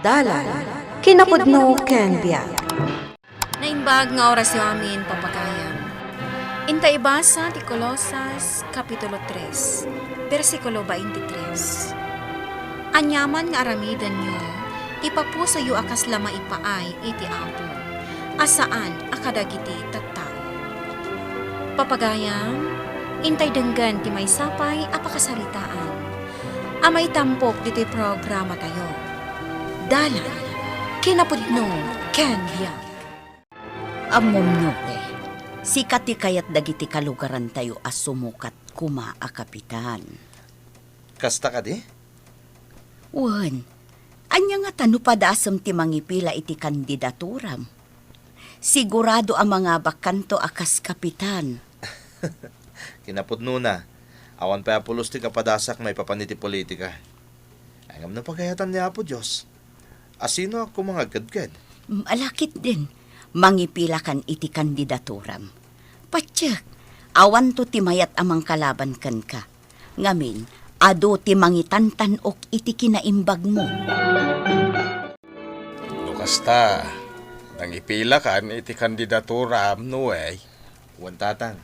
Dalan, kinapudno ken biag. Naimbag nga orasyon amin papagayan. Intay basa ti Colosas, Kapitulo 3, versikulo 23. Anyaman nga aramidan nyo, ipapuso yu akas lama ipaay iti apo, asaan akadagiti tattao. Papagayan, intay denggan ti may sapay apakasaritaan. Amay tampok diti programa tayo. Dalan, kinapudno ken biag. Amom nuke, sikat ti kayat dagiti kalugaran tayo as sumukat kuma a kapitan. Kasta ka di? Wan, anya nga tano padasam ti mangipila iti kandidaturam. Sigurado ang mga bakanto akas kapitan. Kinapudno na. Awan pa apulos ti kapadasak may papaniti politika. Ayam na pagayatan niya po Diyos. Asino ako mga gadgad? Alakit din, mangipila kan iti kandidaturam. Patyak, awan to ti mayat amang kalaban kan ka. Ngamin, ado ti mangitantan ok iti kinaimbag mo. Lukasta, nangipila kan iti kandidaturam no eh. Wan tatang.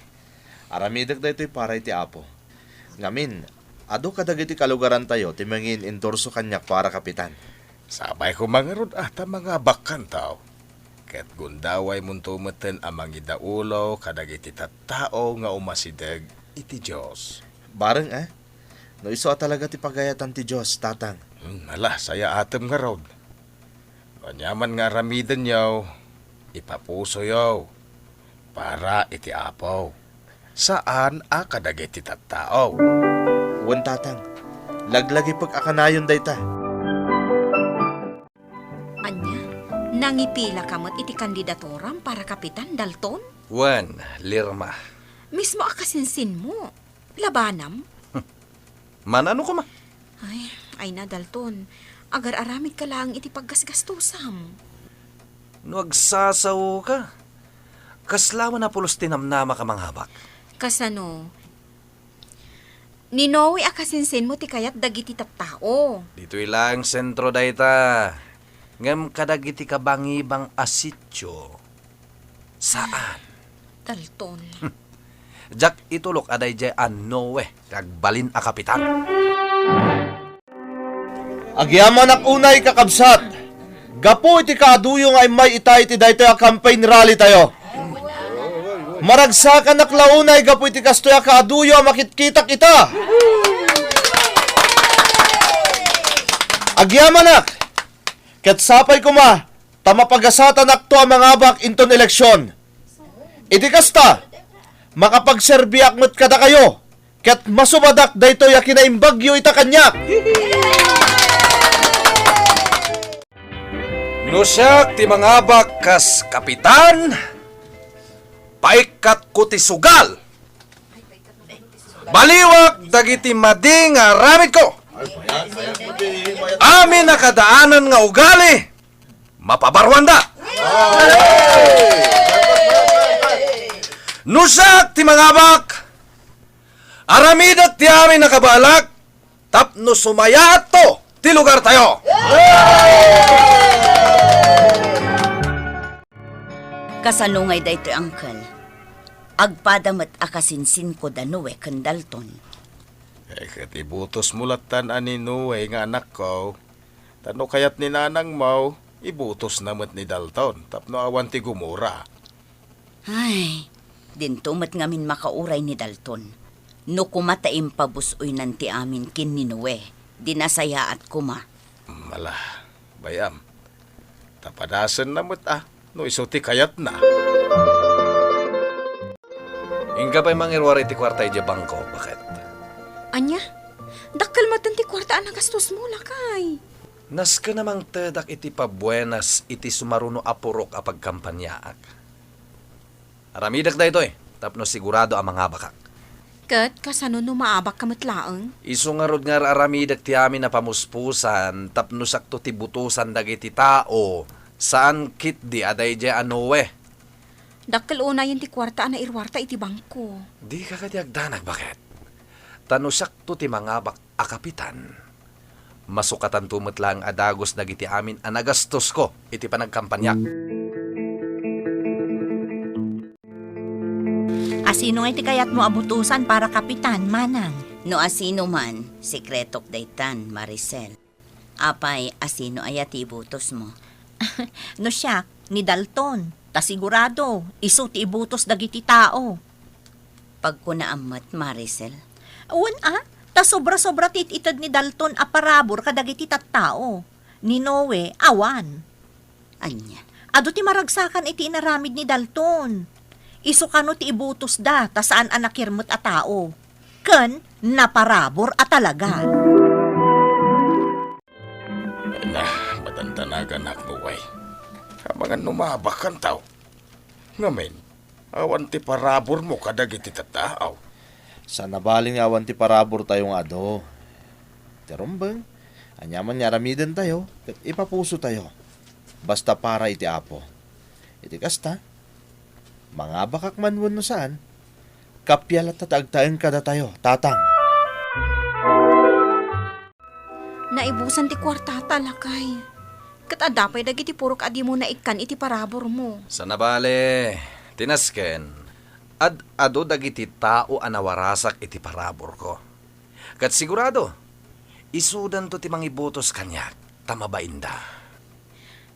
Aramidag da ito'y para iti apo. Ngamin, ado kadagiti kalugaran tayo ti mangin endorso kanyak para kapitan. Sabay ko mangarod ata mga bakan tao. Ket gundaway muntumeten amang idaulo kadagiti tattao nga umasidag iti Diyos. Bareng no iso talaga ti pagayatan ti Diyos, tatang. Ala, saya atem nga rod. Kanyaman nga ramidan yaw, ipapuso yaw, para iti apaw. Saan kadagiti tattao? Wan tatang, laglagi pag-akanayon dayta. Anya, nangipila kamot iti kandidaturam para kapitan Dalton? Wan, Lirma. Mismo akasinsin mo. Labanam? Manano ko ma? Ay na Dalton. Agar aramid ka lang iti paggasgastusam. Nagsasaw ka. Kaslawan na pulos tinamnama ka manghabak. Kasano? Ninoy akasinsin mo ti kayat dagiti tattao. Dito ilang sentro dayta. Ngam kadagiti kabangibang asityo. Saan? Dalton. Jak itulok aday jay anowe. Kagbalin a kapitan. Agyaman ak unay kakabsat. Gapo iti kaaduyong ay may itay iti daytoy a campaign rally tayo. Maragsakan naklaunay gapo iti kastoy a kaaduyo a makitkita kita. Agyaman ak. Ket sapay ko ma, tamapagasatan akto ang mga bak inton eleksyon. Iti kasta, makapagserbiak mo't kada kayo, ket masubadak daytoy a kinaimbagyo ita kanyak. Nusyak ti mga bakas kapitan, paikat ko ti sugal. Baliwak dagiti mading nga ramid ko. Amin na kadaanan nga ugali, mapabarwanda. Nusak ti mga bak, aramidat ti amin nakabalak, tapno sumaya to ti lugar tayo. Kasanungay dayto angkel. Agpadamat akasinsin ko danuwe ken Dalton. Ket ibutos mulatan ani Nuwe nga anak ko. Tano kayat ni nanang mau, ibutos namat ni Dalton. Tapno awan ti gumura. Ay, dintumat ngamin makauray ni Dalton. No kumataim pabusoy nanti amin kin ni Noe. Dinasaya at kuma. Mala, bayam. Tapadasan namat no iso ti kayat na. Ingka pa'y mangirwari ti kwartay di bangko, bakit? Anya, dakkel matan ti kwartaan ang gastos mo lakay. Nas ka namang tedak iti pabuenas iti sumaruno apurok apag kampanyaak. Aramidak da ito tapno sigurado ang mga bakak. Kat, kasano no maabak kamatlaang? Iso nga rod nga aramidak ti amin na pamuspusan tapno sakto ti butusan dagiti tao. Saan kit di aday di anowe? Dakkel una yung ti kwartaan na irwarta iti bangko. Di ka katiagdanag bakit? Tanusakto ti mga bak akapitan. masukatan tumot lang adagos dagiti amin anagastos ko iti panagkampanyak. Asino nga iti kayat mo abutusan para kapitan, manang? No asino man, sekretok daytan, Maricel. Apay, asino ayat ibutos mo? No siya, ni Dalton. Ta sigurado, iso ti ibutos dagiti tao. Pagkunaamat, Maricel. Awan ta sobra-sobra tititad ni Dalton a parabor kadagiti tattao. Ni Noe, awan. Anya? Ado ti maragsakan iti inaramid ni Dalton. Iso kano ti ibutos da, ta saan anakirmot a tao. Ken, naparabor a talaga. Na, matantanagan haknuway. Habangan numabakan tao. Ngamin, awan ti parabor mo kadagiti tattao. Sa nabaling awan ti parabor tayong ado. Terumbang, anyaman niya ramidan tayo, ket ipapuso tayo. Basta para iti apo. Iti kasta, mga bakak manwan no saan, kapyal at tatagtaen kada tayo, tatang. Naibusan ti kwartata lakay. Kat adapay dagiti purok adi mo na ikan iti parabor mo. Sa nabale, tinasken, ado dagiti tao anawarasak iti parabor ko. Kat sigurado, isudan to ti mangibutos kanyak, tamabainda.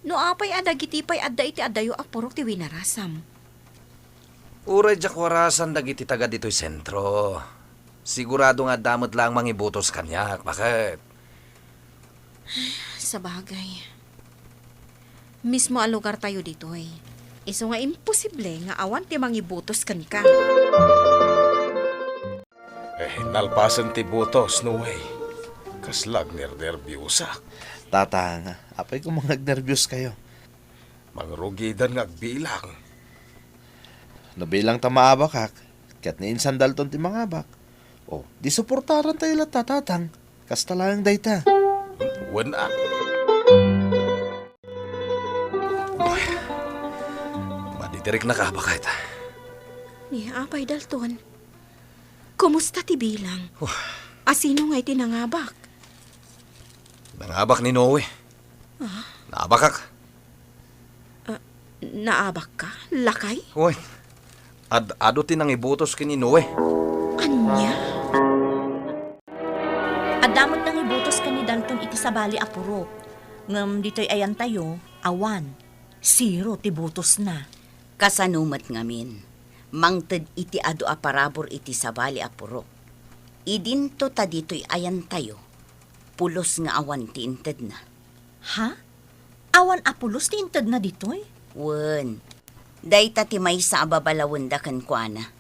No apay adagiti pay adda iti adayo a purok ti winarasam. Uray jak warasan dagiti taga dito'y sentro. Sigurado nga damot lang mangibutos kanyak. Bakit? Sa bagay. Mismo ang lugar tayo dito eh. Iso nga imposible nga awan ti mangibutos kan ka. Nalpasan ti butos, no way. Kaslag nervyusak. Tatang, apay kung mga nervyos kayo. Mangrugidan nga agbilang. Nabilang ta maabakak, ket ni Insan Dalton ti mangabak. O, di suportaran tayo lahat tatang. Kasta lang dayta. Wala. Maditirik na ka, bakit? Ni apay Dalton. Kumusta ti bilang? Asino nga iti nangabak? Nangabak ni Noe. Naabakak. Naabak ka? Lakay? Uy, ado tinang ibutos kini Noe. Anya? Adamot nang ibutos ka ni Dalton iti sabali a purok. Ngam dito'y ayan tayo, awan. 0 ti butos na. Kasanumat ngamin, mangted iti ado a parabor iti sabali a purok. Idinto ta dito'y ayan tayo, pulos nga awan ti inted na. Ha? Awan apulos ti inted na dito'y? Wen, dayta ti may sa ababalawon da kan kuana.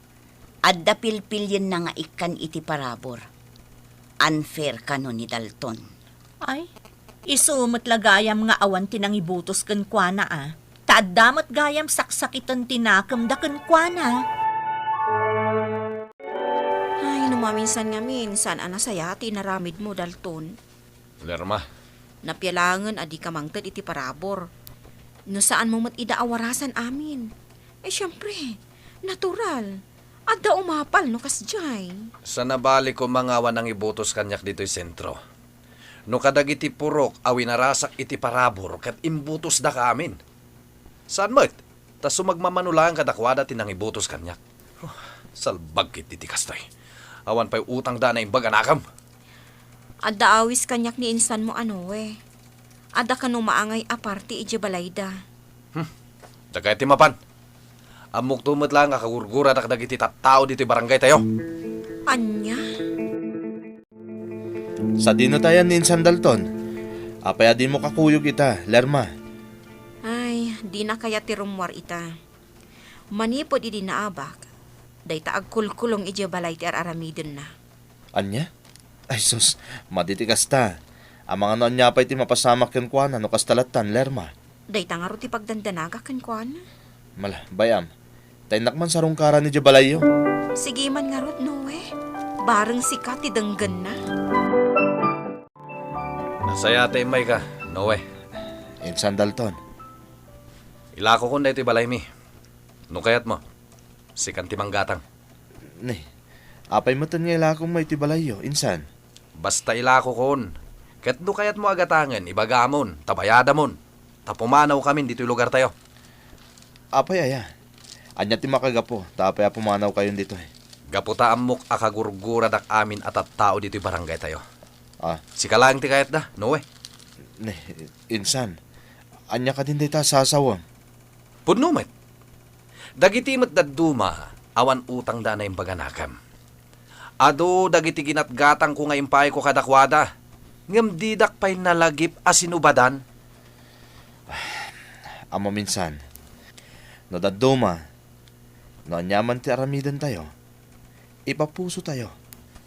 Adda pilpilyen na nga ikan iti parabor. Unfair kano ni Dalton. Ay, isumot lagayam nga awan tinang ibutos kan kuana Taaddamat gayam saksakitan tinakam da kan kuana. Ay, numaminsan nga minsan anasayati naramid mo Dalton. Lerma, Napyalangan adi ka mangted iti parabor. No saan mo mat idaawarasan amin. Siyempre, natural. Adda umapal no kasjay. sa nabali ko mga wanang ibutos kanyak dito'y sentro. No kadagiti purok awinarasak iti parabor kat imbutos da ka amin. Saan mo't? Ta sumagmamanulang kadakwada tinang ibutos kanyak. Salbag kit iti kastoy. Awan pa'y utang da na imbag anakam. Adda awis kanyak ni insan mo Adda ka no maangay aparte iti balayda. Tsaka iti mapan. Amok tumot lang kakagurgura da kadagiti tattao dito'y barangay tayo. Anya? Sa dino tayan ni Insan Dalton, apay adin mo kakuyog ita, Lerma. Ay, di na kaya tirumwar ita. Manipod idi naabak. Dayta agkulkulong iti balay ti araramidin na. Anya? Ay sus, maditikas ta. Ang mga noon niya pa iti mapasamak yan kuana no kastalatan, Lerma. Dayta nga ro ti pagdandanaga kan kuana. Mala, bayam. Tainak man sarong kara ni Jabalayo. Sige man nga rot, Noe. Bareng sikat ti denggen na. Nasaya tayo may ka, Noe. Insan Dalton. Ilako ko na ito balay mi. No kayat mo, sikan ti manggatang. Apay mo tan nga ilakong may tibalayo, Insan. Basta ilako kon. Ket do kayat mo agatangan, ibagamon, tabayadamon. Tapumanaw kami dito'y lugar tayo. Apay aya. Anya ti makagapo, tapay pumanaw kayo dito eh. Gaputa amok akagurgura dak amin at tao dito'y barangay tayo. Ah, Sikalang ti kayat da, no eh. insan. Anya ka din dita sasawam. Pudnumet. Dagiti met dadduma, awan utang da na imbaganakam. Ado dagiti ginatgatang ko nga impay ko kadakwada. Ngem didak pay nalagip asinubadan. Amo minsan. No daduma. No anyaman ti aramidan tayo. Ipapuso tayo.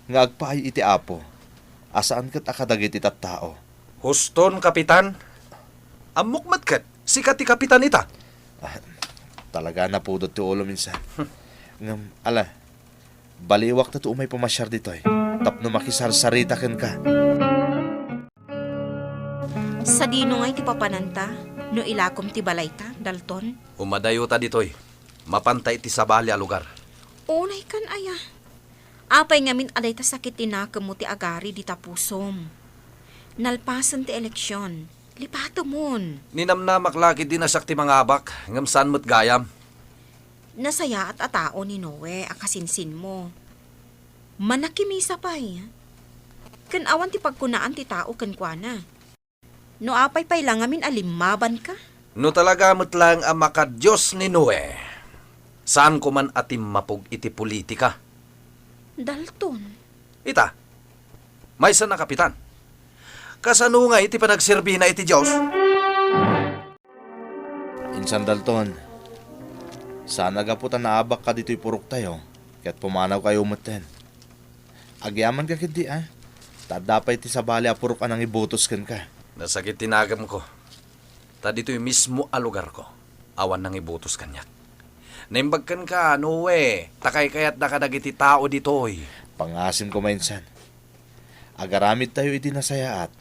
Nga agpaay iti apo. Asaan kat akadagit itat tao. Huston, kapitan. Amok matkat, sikat ti kapitan ita. Talaga na pudot ti ulo minsan. Ngam, ala. Baliwak na to umay pumasyar dito eh. Tapno makisarsarita ken ka. Sa dino ngay ti papananta, no ilakom ti balayta, Dalton. Umadayo ta ditoy. Mapantay ti sabali a lugar. Unay kan aya. Apay ngamin aday ta sakit tinakam mo ti agari di tapusom. Nalpasan ti eleksyon. Lipato mon. Ninamnamak laki din na sakti mga abak. Ngam saan mo't gayam. Nasaya at atao ni Noe akasinsin mo. Manakimisa pa'y. Kan awan ti pagkunaan ti tao kan kuana. No apay pay lang amin alimaban ka. No talaga mo't lang ang makadyos ni Noe. Saan ko man atim mapug iti politika? Dalton. Ita, may sana kapitan. Kasano nga iti panagserbi na iti Diyos? Insan Dalton. Sana gaputan na abak ka dito'y purok tayo. Kaya't pumanaw kayo umatan. Agyaman ka kindi ah. Tadapay ti sabali a purok anang ibotos ken ka. Nasakit tinagam ko. Ta dito'y mismo a lugar ko. Awan nang ibutos kanyak. Naimbagkan ka, Noe. Takay kayat nakadagiti tao dito'y. Pangasim ko mainsan. Agaramid tayo iti nasayaat.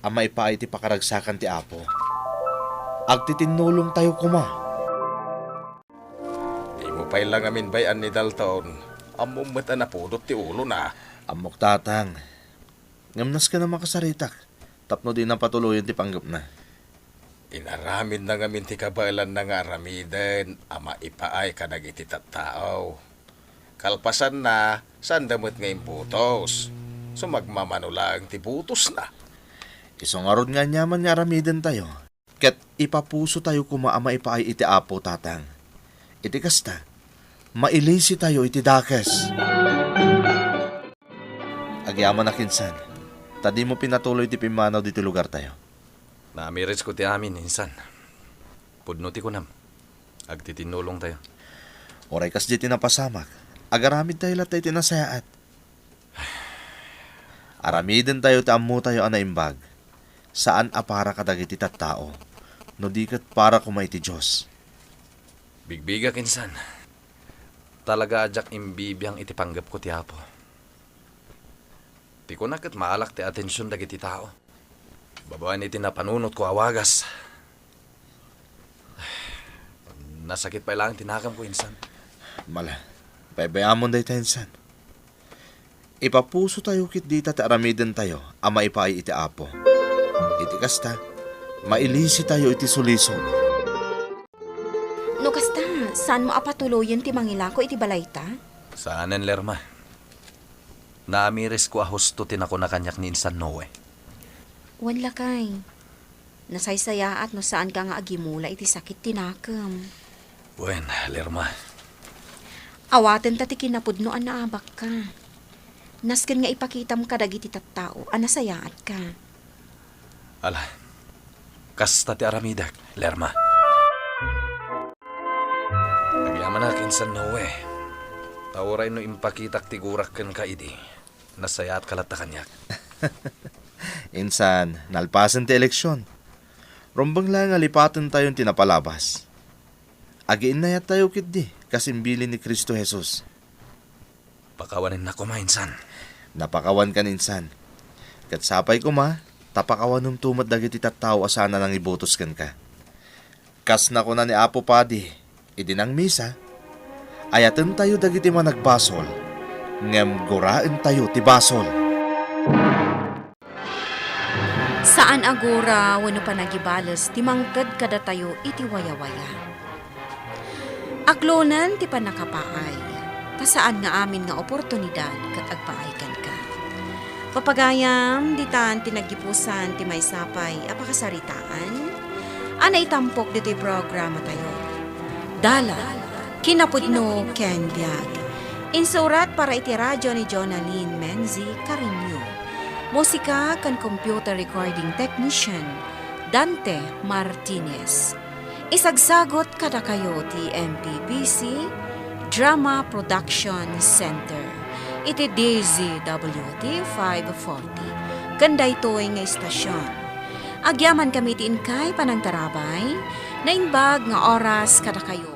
Ama ipaay ti pakaragsakan ti apo. Agtitinulong tayo kuma. Di mo pa'y lang amin bayan ni Dalton. Amumata na pudot ti ulo na. Amok tatang. Ngamnas ka na makasaritak. Tapno din ang patuloyan ti panggap na. Inaramid na ngamin ti kabalan na nga aramiden. Ama ipaay ka nagiti tattao. Kalpasan na, saan damot nga imputos. So magmamanulang ti putos na. Isong arod nga nyaman nga aramiden tayo. Ket ipapuso tayo kumaama ipaay iti apo tatang. Iti kasta, mailisi tayo iti dakes. Agyaman na kinsan, tadi mo pinatuloy ti pimanaw diti lugar tayo. Namiris ko ti amin, insan. Pudno ti kunam. Agtitinulong tayo. Oray kas di tinapasamak, agaramid tayo latay tinasayaat. Aramiden tayo ti ammo tayo anaimbag. Saan apara kadagiti tattao, no dikat para kumay ti Diyos. Bigbiga, kinsan. Talaga ajak imbibiyang iti panggap ko ti apo. Ti ko nakat maalak ti atensyon dagiti tao. Babaan iti napanunot ko awagas. Nasakit pa lang tinakam ko, insan. Mala, paybayamon day tayo insan. Ipapuso tayo kit dita ti aramiden tayo, ama ipaay iti apo. Iti kasta, mailisi tayo iti sulisog. No kasta, saan mo apatuloyan ti mangilako iti balayta? Saanen, Lerma? Naamiris ko ahusto tinako na kanyak ni insan Noe. Wanla kay. Nasaysaya at no saan ka nga agimula iti sakit tinakam. Buen, Lerma. Awaten ta ti kinapudnoan na abak ka. Nasken nga ipakitam ka dagiti tattao, anasayaat ka. Ala, kasta ti aramidak, Lerma. Nagyaman na kinsan Noe. Tauray no impakitak tigurak kan ka idi. Nasayaat kalat ta kanyak. Insan, nalpasan ti eleksyon. Rombang lang alipatan tayong tinapalabas. Agiin na yat tayo kit di, kasimbili ni Kristo Jesus. Pakawanin na ko, insan. Napakawan ka insan. Katsapay ko ma, tapakawan nung tumat dagiti tattao asana nang ibotos kan ka. Kas na ko na ni Apo Padi, idinang misa, ayaten tayo dagiti managbasol, ngem guraen tayo ti basol. Saan agora wano pa nagibalas ti mangted kada tayo iti waya-waya. Aklonan ti panakapaay, ta saan nga amin nga oportunidad kat agpaaykan ka. Papagayam, ditan tinagipusan ti may sapay apakasaritaan, anay tampok dito'y programa tayo. Dala, kinapudno Ken Biag. Insurat para iti radyo ni Jonaline Menzi Carinyo. Musika kan computer recording technician Dante Martinez. Isagsagot kada kayo ti MPBC Drama Production Center. Iti DZWT 540. Ganda ito'y nga istasyon. Agyaman kami ti inkay panang tarabay, na inbag nga oras kada kayo.